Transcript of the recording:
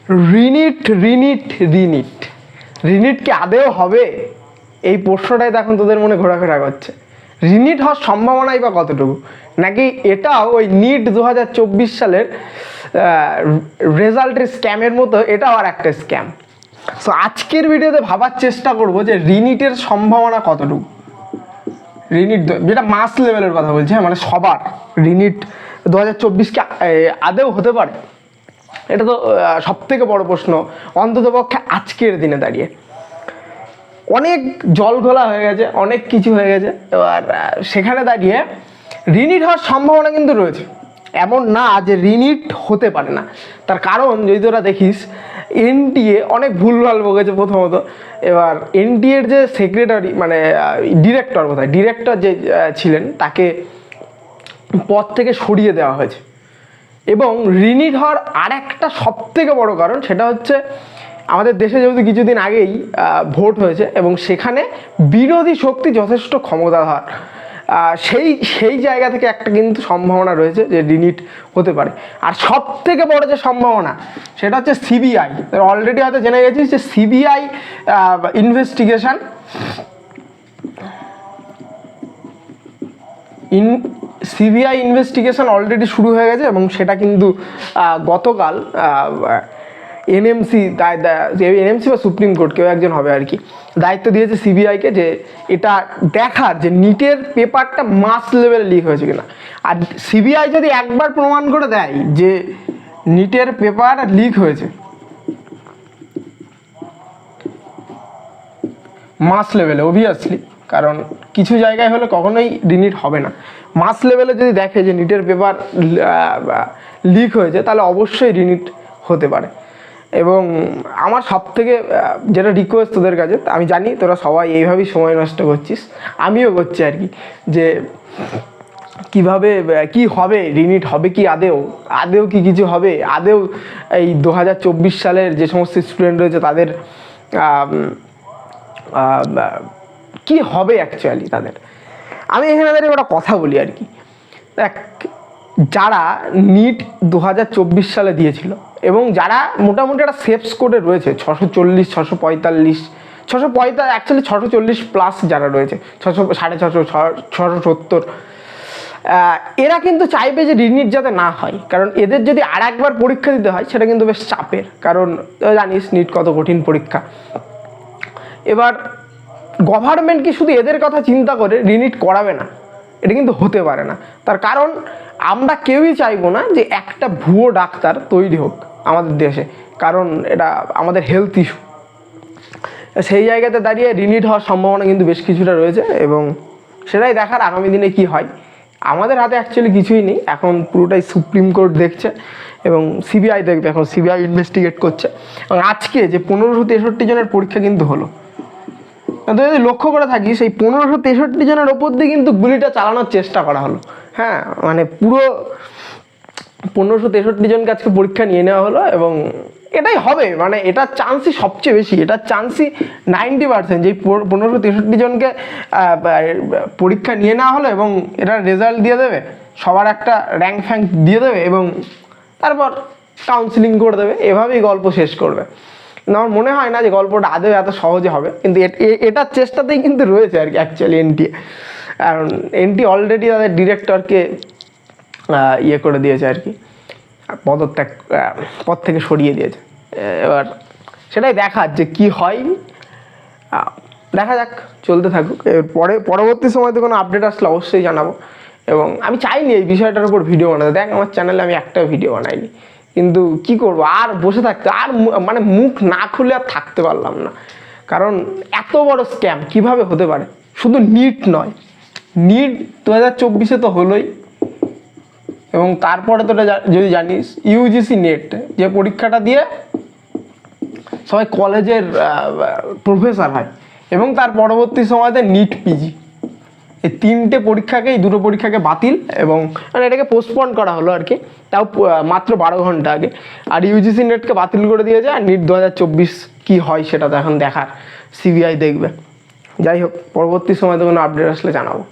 রিনিট রিনিট রিনিট রিনিট কি আদেও হবে? এই প্রশ্নটাই তো এখন তোদের মনে ঘোরাফেরা করছে। রিনিট হওয়ার সম্ভাবনাই বা কতটুকু, নাকি এটাও ওই নিট 2024 সালের রেজাল্টের স্ক্যামের মতো এটাও আর একটা স্ক্যাম। সো আজকের ভিডিওতে ভাবার চেষ্টা করব যে রিনিটের সম্ভাবনা কতটুকু। রিনিট যেটা মাস লেভেলের কথা বলছি, হ্যাঁ, মানে সবার রিনিট 2024 আদেও হতে পারে? এটা তো সব থেকে বড় প্রশ্ন, অন্ততপক্ষে আজকের দিনে দাঁড়িয়ে। অনেক জল ঘোলা হয়ে গেছে, অনেক কিছু হয়ে গেছে। এবার সেখানে দাঁড়িয়ে রিনিট হওয়ার সম্ভাবনা কিন্তু রয়েছে, এমন না যে রিনিট হতে পারে না। তার কারণ যদি তোরা দেখিস, এনটিএ অনেক ভুলভাল বকেছে প্রথমত। এবার এনটিএর যে সেক্রেটারি, মানে ডিরেক্টর, কোথায় ডিরেক্টর যে ছিলেন, তাকে পদ থেকে সরিয়ে দেওয়া হয়েছে। এবং রিনিট হওয়ার আর একটা সব থেকে বড় কারণ, সেটা হচ্ছে আমাদের দেশে যেহেতু কিছুদিন আগেই ভোট হয়েছে এবং সেখানে বিরোধী শক্তি যথেষ্ট ক্ষমতাধর, সেই জায়গা থেকে একটা কিন্তু সম্ভাবনা রয়েছে যে রিনিট হতে পারে। আর সব থেকে বড় যে সম্ভাবনা, সেটা হচ্ছে সিবিআই। অলরেডি হয়তো জেনে গেছিস যে সিবিআই ইনভেস্টিগেশন অলরেডি শুরু হয়ে গেছে এবং সেটা কিন্তু গতকাল এনএমসি বা সুপ্রিম কোর্ট কেউ একজন হবে আর কি, দায়িত্ব দিয়েছে সিবিআইকে যে এটা দেখার যে নিটের পেপারটা মাস লেভেলে লিক হয়েছে কিনা। আর সিবিআই যদি একবার প্রমাণ করে দেয় যে নিটের পেপার লিক হয়েছে মাস লেভেলে, অবভিয়াসলি, কারণ কিছু জায়গায় হলে কখনোই রিনিট হবে না, মাস লেভেলে যদি দেখে যে নিটের পেপার লিক হয়েছে, তাহলে অবশ্যই রিনিট হতে পারে। এবং আমার সব থেকে যেটা রিকোয়েস্ট তোদের কাছে, আমি জানি তোরা সবাই এইভাবেই সময় নষ্ট করছিস, আমিও করছি আর কি, যে কিভাবে কি হবে, রিনিট হবে কি আদেও কি কিছু হবে, আদেও এই 2024 সালের যে সমস্ত স্টুডেন্ট রয়েছে তাদের কি হবে অ্যাকচুয়ালি তাদের। আমি এখানে দাঁড়িয়ে একটা কথা বলি আর কি, দেখ, যারা নিট 2024 সালে দিয়েছিল এবং যারা মোটামুটি একটা সেফ স্কোরে রয়েছে, 640, 645, অ্যাকচুয়ালি 640 প্লাস যারা রয়েছে, 650, 670, এরা কিন্তু চাইবে যে রিনিট যাতে না হয়। কারণ এদের যদি আর একবার পরীক্ষা দিতে হয়, সেটা কিন্তু বেশ চাপের, কারণ জানিস নিট কত কঠিন পরীক্ষা। এবার গভর্নমেন্ট কি শুধু এদের কথা চিন্তা করে রিনিট করাবে না? এটা কিন্তু হতে পারে না। তার কারণ আমরা কেউই চাইবো না যে একটা ভুয়ো ডাক্তার তৈরি হোক আমাদের দেশে, কারণ এটা আমাদের হেলথ ইস্যু। সেই জায়গাতে দাঁড়িয়ে রিনিট হওয়ার সম্ভাবনা কিন্তু বেশ কিছুটা রয়েছে এবং সেটাই দেখার আগামী দিনে কি হয়। আমাদের হাতে অ্যাকচুয়ালি কিছুই নেই, এখন পুরোটাই সুপ্রিম কোর্ট দেখছে এবং সিবিআই দেখবে, এখন সিবিআই ইনভেস্টিগেট করছে। এবং আজকে যে 1563 জনের পরীক্ষা কিন্তু হলো, যদি লক্ষ্য করে থাকি, সেই 1563 জনের ওপর দিয়ে কিন্তু গুলিটা চালানোর চেষ্টা করা হলো। হ্যাঁ, মানে পুরো 1563 জনকে আজকে পরীক্ষা নিয়ে নেওয়া হলো এবং এটাই হবে, মানে এটার চান্সই সবচেয়ে বেশি, এটার চান্সই 90%, যেই 1563 জনকে পরীক্ষা নিয়ে নেওয়া হলো এবং এটার রেজাল্ট দিয়ে দেবে, সবার একটা র্যাঙ্ক ফ্যাঙ্ক দিয়ে দেবে এবং তারপর কাউন্সিলিং করে দেবে, এভাবেই গল্প শেষ করবে। আমার মনে হয় না যে গল্পটা আদৌ এত সহজে হবে, কিন্তু এটার চেষ্টাতেই কিন্তু রয়েছে আর কি অ্যাকচুয়ালি এনটিএ। কারণ এনটি অলরেডি তাদের ডিরেক্টরকে ইয়ে করে দিয়েছে আর কি, পদ থেকে সরিয়ে দিয়েছে। এবার সেটাই দেখার যে কি হয়, দেখা যাক, চলতে থাকুক। পরবর্তী সময়তে কোনো আপডেট আসলে অবশ্যই জানাবো। এবং আমি চাইনি এই বিষয়টার উপর ভিডিও বানাতে, দেখ আমার চ্যানেলে আমি একটাও ভিডিও বানাইনি, কিন্তু কি করব, আর বসে থাকতে, আর মানে মুখ না খুলে আর থাকতে পারলাম না। কারণ এত বড় স্ক্যাম কিভাবে হতে পারে? শুধু নিট নয়, নিট 2024 তো হলোই, এবং তারপরে তোরা যদি জানিস ইউজিসি নেট, যে পরীক্ষাটা দিয়ে সবাই কলেজের প্রফেসর হয়, এবং তার পরবর্তী সময়তে নিট পিজি, এই তিনটে পরীক্ষাকেই, দুটো পরীক্ষাকে বাতিল এবং মানে এটাকে পোস্টপন করা হলো আর কি, তাও মাত্র 12 ঘন্টা আগে। আর ইউজিসি নেটকে বাতিল করে দিয়েছে, আর নিট 2024 কি হয় সেটা তো এখন দেখার, সিবিআই দেখবে। যাই হোক, পরবর্তী সময়তে কোনো আপডেট আসলে জানাবো।